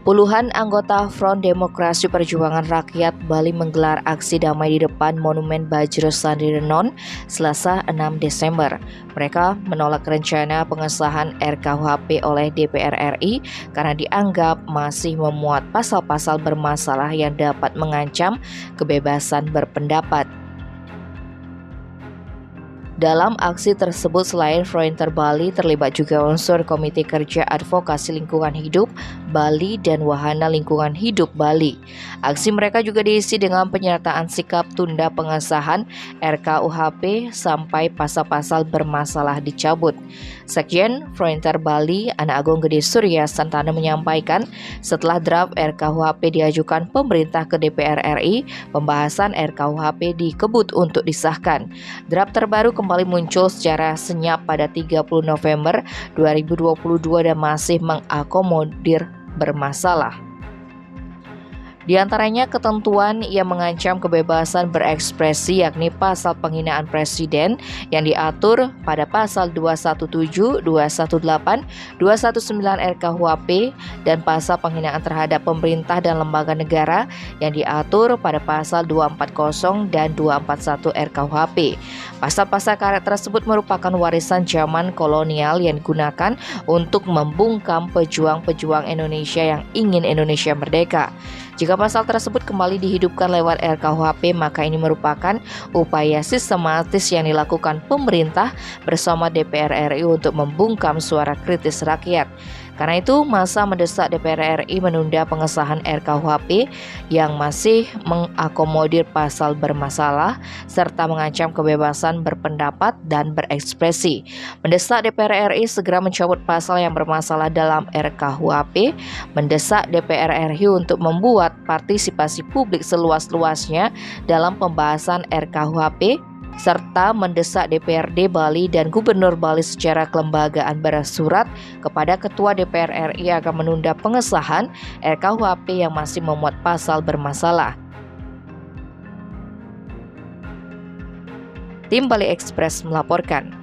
Puluhan anggota Front Demokrasi Perjuangan Rakyat Bali menggelar aksi damai di depan Monumen Bajro Sandirenon Selasa 6 Desember. Mereka menolak rencana pengesahan RKUHP oleh DPR RI karena dianggap masih memuat pasal-pasal bermasalah yang dapat mengancam kebebasan berpendapat. Dalam aksi tersebut selain Fronter Bali terlibat juga unsur Komite Kerja Advokasi Lingkungan Hidup Bali dan Wahana Lingkungan Hidup Bali. Aksi mereka juga diisi dengan penyertaan sikap tunda pengesahan RKUHP sampai pasal-pasal bermasalah dicabut. Sekjen Fronter Bali, Ana Agung Gede Surya Santana menyampaikan setelah draft RKUHP diajukan pemerintah ke DPR RI, pembahasan RKUHP dikebut untuk disahkan. Draft terbaru kembali muncul secara senyap pada 30 November 2022 dan masih mengakomodir bermasalah. Di antaranya ketentuan yang mengancam kebebasan berekspresi yakni pasal penghinaan presiden yang diatur pada pasal 217, 218, 219 RKUHP dan pasal penghinaan terhadap pemerintah dan lembaga negara yang diatur pada pasal 240 dan 241 RKUHP. Pasal-pasal karet tersebut merupakan warisan zaman kolonial yang digunakan untuk membungkam pejuang-pejuang Indonesia yang ingin Indonesia merdeka. Jika pasal tersebut kembali dihidupkan lewat RKUHP, maka ini merupakan upaya sistematis yang dilakukan pemerintah bersama DPR RI untuk membungkam suara kritis rakyat. Karena itu, masa mendesak DPR RI menunda pengesahan RKUHP yang masih mengakomodir pasal bermasalah serta mengancam kebebasan berpendapat dan berekspresi. Mendesak DPR RI segera mencabut pasal yang bermasalah dalam RKUHP, mendesak DPR RI untuk membuat partisipasi publik seluas-luasnya dalam pembahasan RKUHP, serta mendesak DPRD Bali dan Gubernur Bali secara kelembagaan bersurat kepada Ketua DPR RI agar menunda pengesahan RKUHP yang masih memuat pasal bermasalah. Tim Bali Express melaporkan.